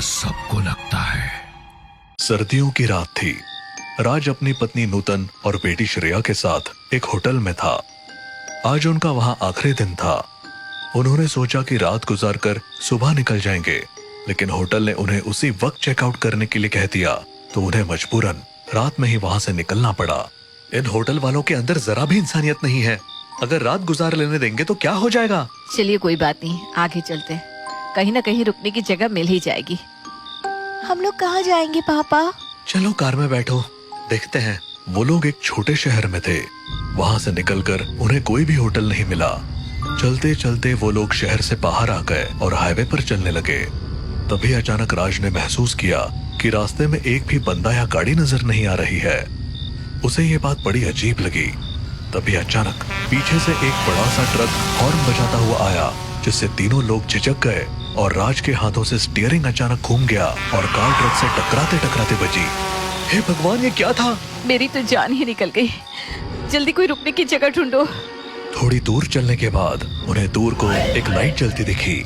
डर सबको लगता है। सर्दियों की रात थी। राज अपनी पत्नी नूतन और बेटी श्रेया के साथ एक होटल में था। आज उनका वहां आखिरी दिन था। उन्होंने सोचा कि रात गुजारकर सुबह निकल जाएंगे, लेकिन होटल ने उन्हें उसी वक्त चेकआउट करने के लिए कह दिया, तो उन्हें मजबूरन रात में ही वहां से निकलना पड़ा। इन होटल वालों के अंदर जरा भी इंसानियत नहीं है। अगर रात गुजार लेने देंगे तो क्या हो जाएगा। चलिए कोई बात नहीं, आगे चलते हैं, कहीं ना कहीं रुकने की जगह मिल ही जाएगी। हम लोग कहाँ जाएंगे पापा? चलो कार में बैठो, देखते हैं। वो लोग एक छोटे शहर में थे। वहां से निकलकर उन्हें कोई भी होटल नहीं मिला। चलते चलते वो लोग शहर से बाहर आ गए और हाईवे पर चलने लगे। तभी अचानक राज ने महसूस किया कि रास्ते में एक भी बंदा या गाड़ी नजर नहीं आ रही है। उसे ये बात बड़ी अजीब लगी। तभी अचानक पीछे से एक बड़ा सा ट्रक हॉर्न बजाता हुआ आया, जिससे तीनों लोग झिझक गए और राज के हाथों से स्टीयरिंग अचानक घूम गया और कार ट्रक से टकराते टकराते बची। हे भगवान, ये क्या था? मेरी तो जान ही निकल गई। जल्दी कोई रुकने की जगह ढूंढो। थोड़ी दूर चलने के बाद उन्हें दूर को एक लाइट जलती दिखी।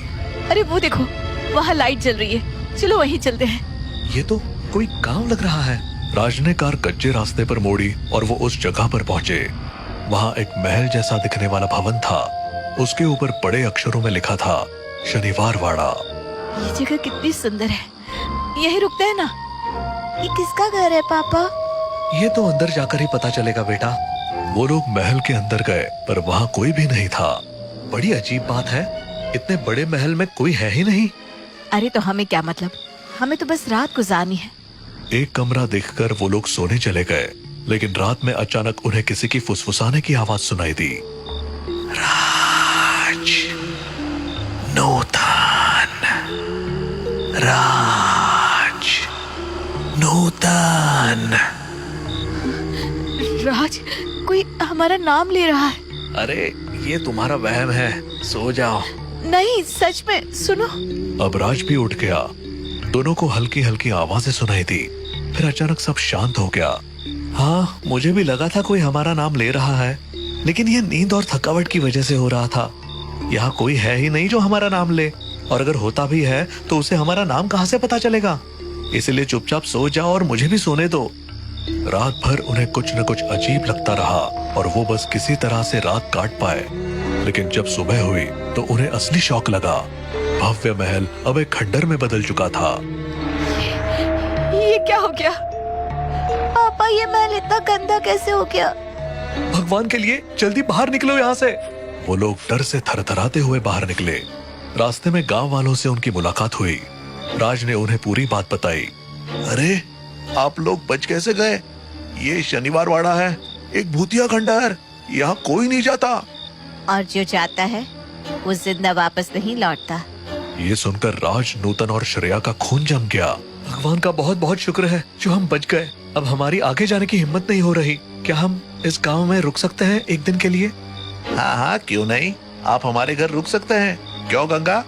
अरे वो देखो, वहाँ लाइट जल रही है, चलो वहीं चलते हैं। ये तो कोई गांव लग रहा है। राज ने कार कच्चे रास्ते पर मोड़ी और वो उस जगह पर पहुंचे। वहाँ एक महल जैसा दिखने वाला भवन था। उसके ऊपर बड़े अक्षरों में लिखा था, शनिवार वाड़ा। ये जगह कितनी सुंदर है, यही रुकते हैं ना? ये किसका घर है पापा? ये तो अंदर जाकर ही पता चलेगा बेटा। वो लोग महल के अंदर गए, पर वहाँ कोई भी नहीं था। बड़ी अजीब बात है, इतने बड़े महल में कोई है ही नहीं। अरे तो हमें क्या मतलब, हमें तो बस रात गुजारनी है। एक कमरा देखकर वो लोग सोने चले गए, लेकिन रात में अचानक उन्हें किसी की फुसफुसाने की आवाज सुनाई दी। राज, नूतन, राज, नूतन। राज, कोई हमारा नाम ले रहा है। अरे ये तुम्हारा वहम है, सो जाओ। नहीं, सच में, सुनो। अब राज भी उठ गया। दोनों को हल्की हल्की आवाजें सुनाई दी। फिर अचानक सब शांत हो गया। हाँ, मुझे भी लगा था कोई हमारा नाम ले रहा है, लेकिन यह नींद और थकावट की वजह से हो रहा था। यहाँ कोई है ही नहीं जो हमारा नाम ले, और अगर होता भी है तो उसे हमारा नाम कहाँ से पता चलेगा। इसलिए चुपचाप सो जाओ और मुझे भी सोने दो। रात भर उन्हें कुछ न कुछ अजीब लगता रहा और वो बस किसी तरह से रात काट पाए। लेकिन जब सुबह हुई तो उन्हें असली शौक लगा। भव्य महल अब एक खंडर में बदल चुका था। ये क्या हो गया? पापा, ये महल इतना गंदा कैसे हो गया? भगवान के लिए जल्दी बाहर निकलो यहाँ से। वो लोग डर से थरथराते हुए बाहर निकले। रास्ते में गांव वालों से उनकी मुलाकात हुई। राज ने उन्हें पूरी बात बताई। अरे, आप लोग बच कैसे गए? ये शनिवार वाड़ा है, एक भूतिया खंडहर, यहाँ कोई नहीं जाता। और जो जाता है वो जिंदा वापस नहीं लौटता। ये सुनकर राज, नूतन और श्रेया का खून जम गया। भगवान का बहुत बहुत शुक्र है जो हम बच गए। अब हमारी आगे जाने की हिम्मत नहीं हो रही। क्या हम इस गांव में रुक सकते हैं एक दिन के लिए? हाँ हाँ, क्यों नहीं, आप हमारे घर रुक सकते हैं। क्यों गंगा?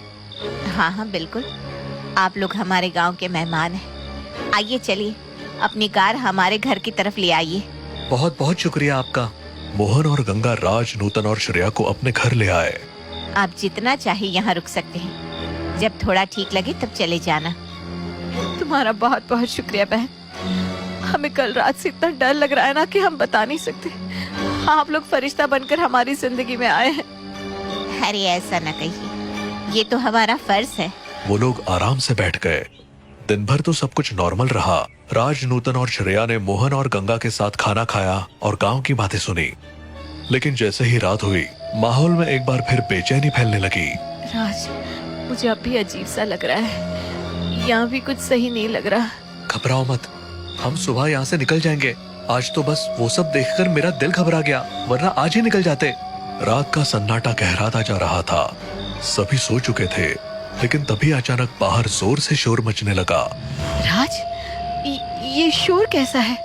हाँ हाँ बिल्कुल, आप लोग हमारे गांव के मेहमान हैं। आइए चलिए, अपनी कार हमारे घर की तरफ ले आइए। बहुत बहुत शुक्रिया आपका। मोहन और गंगा राज, नूतन और श्रेया को अपने घर ले आए। आप जितना चाहे यहाँ रुक सकते हैं, जब थोड़ा ठीक लगे तब चले जाना। तुम्हारा बहुत बहुत शुक्रिया बहन। हमें कल रात से इतना डर लग रहा है ना कि हम बता नहीं सकते। आप लोग फरिश्ता बनकर हमारी जिंदगी में आए हैं। अरे ऐसा न कहिए, ये तो हमारा फर्ज है। वो लोग आराम से बैठ गए। दिन भर तो सब कुछ नॉर्मल रहा। राज, नूतन और श्रेया ने मोहन और गंगा के साथ खाना खाया और गांव की बातें सुनी। लेकिन जैसे ही रात हुई, माहौल में एक बार फिर बेचैनी फैलने लगी। राज, मुझे अब भी अजीब सा लग रहा है। यहाँ भी कुछ सही नहीं लग रहा। घबराओ मत, हम सुबह यहाँ से निकल जाएंगे। आज तो बस वो सब देखकर मेरा दिल घबरा गया, वरना आज ही निकल जाते। रात का सन्नाटा गहराता जा रहा था। सभी सो चुके थे, लेकिन तभी अचानक बाहर जोर से शोर मचने लगा। राज, ये शोर कैसा है?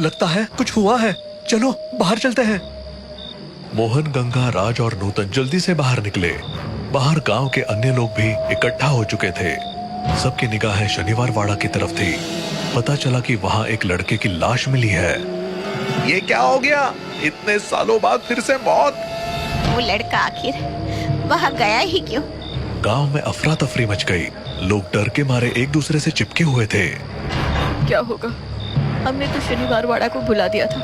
लगता है कुछ हुआ है, चलो बाहर चलते हैं। मोहन, गंगा, राज और नूतन जल्दी से बाहर निकले। बाहर गांव के अन्य लोग भी इकट्ठा हो चुके थे। सबकी निगाहें शनिवार वाड़ा की तरफ थी। पता चला कि वहाँ एक लड़के की लाश मिली है। ये क्या हो गया? इतने सालों बाद फिर से मौत। वो लड़का आखिर वहाँ गया ही क्यों? गांव में अफरा तफरी मच गई। लोग डर के मारे एक दूसरे से चिपके हुए थे। क्या होगा? हमने तो शनिवार वाड़ा को बुला दिया था,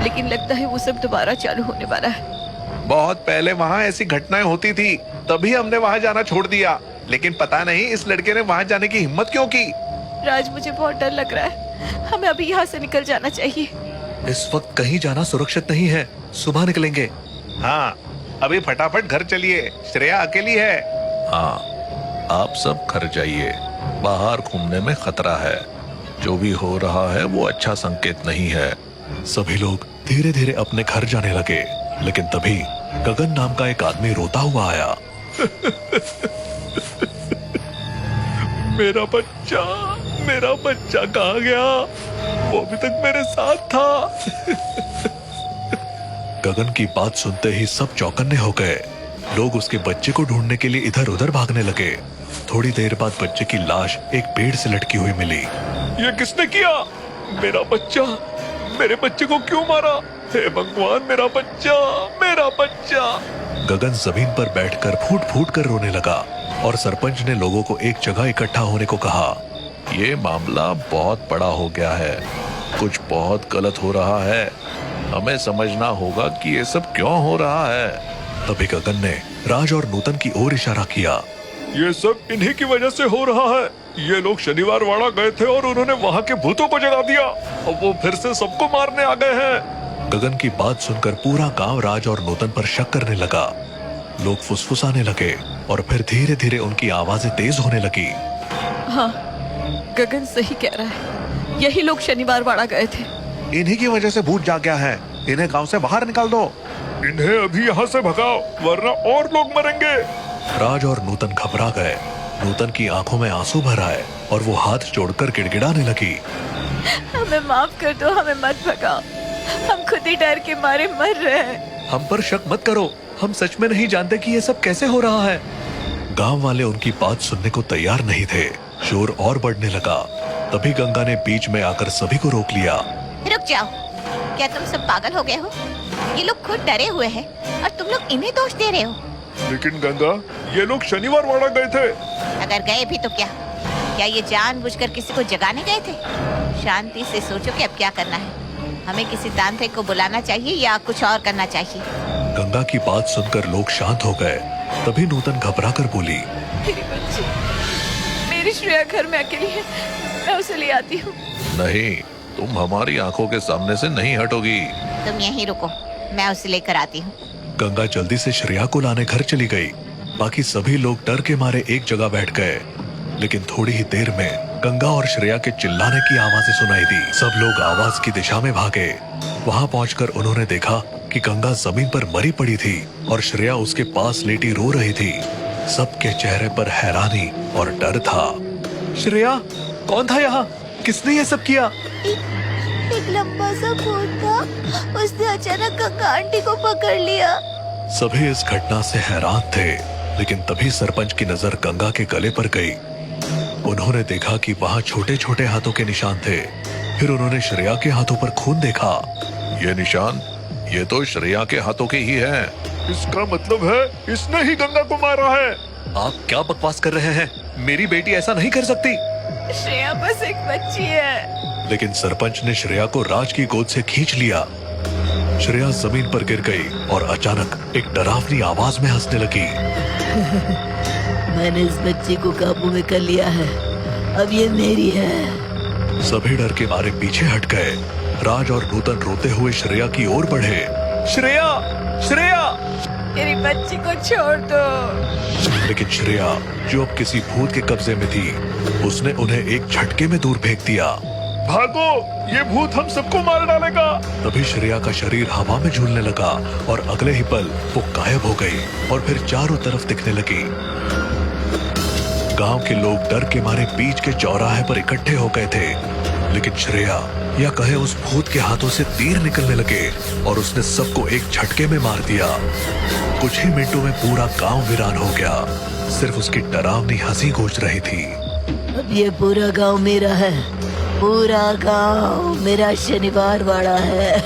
लेकिन लगता है वो सब दोबारा चालू होने वाला है। बहुत पहले वहाँ ऐसी घटनाएं होती थी, तभी हमने वहाँ जाना छोड़ दिया। लेकिन पता नहीं इस लड़के ने वहाँ जाने की हिम्मत क्यों की। राज, मुझे बहुत डर लग रहा है। हमें अभी यहाँ से निकल जाना चाहिए। इस वक्त कहीं जाना सुरक्षित नहीं है, सुबह निकलेंगे। हाँ, अभी फटाफट घर चलिए, श्रेया अकेली है। हाँ, आप सब घर जाइए, बाहर घूमने में खतरा है। जो भी हो रहा है वो अच्छा संकेत नहीं है। सभी लोग धीरे धीरे अपने घर जाने लगे, लेकिन तभी गगन नाम का एक आदमी रोता हुआ आया। मेरा बच्चा कहाँ गया? वो अभी तक मेरे साथ था। गगन की बात सुनते ही सब चौकन्ने हो गए। लोग उसके बच्चे को ढूंढने के लिए इधर उधर भागने लगे। थोड़ी देर बाद बच्चे की लाश एक पेड़ से लटकी हुई मिली। ये किसने किया? मेरा बच्चा, मेरे बच्चे को क्यों मारा? हे भगवान, मेरा बच्चा। गगन जमीन पर बैठकर फूट फूट कर रोने लगा और सरपंच ने लोगों को एक जगह इकट्ठा होने को कहा। ये मामला बहुत बड़ा हो गया है, कुछ बहुत गलत हो रहा है। हमें समझना होगा कि ये सब क्यों हो रहा है। तभी गगन ने राज और नूतन की ओर इशारा किया। ये सब इन्हीं की वजह से हो रहा है। ये लोग शनिवार वाड़ा गए थे और उन्होंने वहाँ के भूतों को जगा दिया और वो फिर से सबको मारने आ गए हैं। गगन की बात सुनकर पूरा गांव राज और नूतन पर शक करने लगा। लोग फुसफुसाने लगे और फिर धीरे धीरे उनकी आवाजें तेज होने लगी। हाँ, गगन सही कह रहा है, यही लोग शनिवार वाड़ा गए थे। इन्हीं की वजह से भूत जाग गया है। इन्हें गांव से बाहर निकाल दो। इन्हें अभी यहाँ से भगाओ, वरना और लोग मरेंगे। राज और नूतन घबरा गए। नूतन की आंखों में आंसू भर आए और वो हाथ जोड़कर गिड़गिड़ाने लगी। हमें माफ कर दो, हमें मत भगाओ, हम खुद ही डर के मारे मर रहे हैं। हम पर शक मत करो, हम सच में नहीं जानते कि ये सब कैसे हो रहा है। गांव वाले उनकी बात सुनने को तैयार नहीं थे। शोर और बढ़ने लगा। तभी गंगा ने बीच में आकर सभी को रोक लिया। रुक जाओ, क्या तुम सब पागल हो गए हो? ये लोग खुद डरे हुए हैं और तुम लोग इन्हें दोष दे रहे हो। लेकिन गंगा, ये लोग शनिवार वाड़ा गए थे। अगर गए भी तो क्या ये जानबूझकर किसी को जगाने गए थे? शांति से सोचो कि अब क्या करना है। हमें किसी तांत्रिक को बुलाना चाहिए या कुछ और करना चाहिए। गंगा की बात सुनकर लोग शांत हो गए। तभी नूतन घबरा कर बोली। मेरी बच्ची, मेरी श्रेया घर में अकेली है, मैं उसे ले आती हूँ। नहीं, तुम हमारी आंखों के सामने से नहीं हटोगी। तुम यहीं रुको, मैं उसे लेकर आती हूँ। गंगा जल्दी से श्रेया को लाने घर चली गई। बाकी सभी लोग डर के मारे एक जगह बैठ गए। लेकिन थोड़ी ही देर में गंगा और श्रेया के चिल्लाने की आवाजें सुनाई दी। सब लोग आवाज की दिशा में भागे। वहां पहुंचकर उन्होंने देखा कि गंगा जमीन पर मरी पड़ी थी और श्रेया उसके पास लेटी रो रही थी। सबके चेहरे पर हैरानी और डर था। श्रेया, कौन था यहाँ? किसने ये सब किया? एक लंबा सा भूत था, उसने अचानक गंगा आंटी को पकड़ लिया। सभी इस घटना से हैरान थे, लेकिन तभी सरपंच की नजर गंगा के गले पर गई। उन्होंने देखा कि वहाँ छोटे छोटे हाथों के निशान थे। फिर उन्होंने श्रेया के हाथों पर खून देखा। ये निशान, ये तो श्रेया के हाथों के ही हैं। इसका मतलब है इसने ही गंगा को मारा है। आप क्या बकवास कर रहे हैं? मेरी बेटी ऐसा नहीं कर सकती। श्रेया बस एक बच्ची है। लेकिन सरपंच ने श्रेया को राज की गोद से खींच लिया। श्रेया जमीन पर गिर गई और अचानक एक डरावनी आवाज में हंसने लगी। मैंने इस बच्ची को काबू में कर लिया है, अब ये मेरी है। सभी डर के मारे पीछे हट गए। राज और नूतन रोते हुए श्रेया की ओर बढ़े। श्रेया, श्रेया! मेरी बच्ची को छोड़ दो। लेकिन श्रेया, जो अब किसी भूत के कब्जे में थी, उसने उन्हें एक झटके में दूर फेंक दिया। भागो, ये भूत हम सबको मार डालेगा। तभी श्रेया का शरीर हवा में झूलने लगा और अगले ही पल वो गायब हो गई और फिर चारों तरफ दिखने लगी। गांव के लोग डर के मारे बीच के चौराहे पर इकट्ठे हो गए थे। लेकिन श्रेया, या कहे उस भूत के हाथों से तीर निकलने लगे और उसने सबको एक झटके में मार दिया। कुछ ही मिनटों में पूरा गांव वीरान हो गया। सिर्फ उसकी डरावनी हंसी गूंज रही थी। अब ये पूरा गांव मेरा है, पूरा गांव मेरा शनिवार वाड़ा है।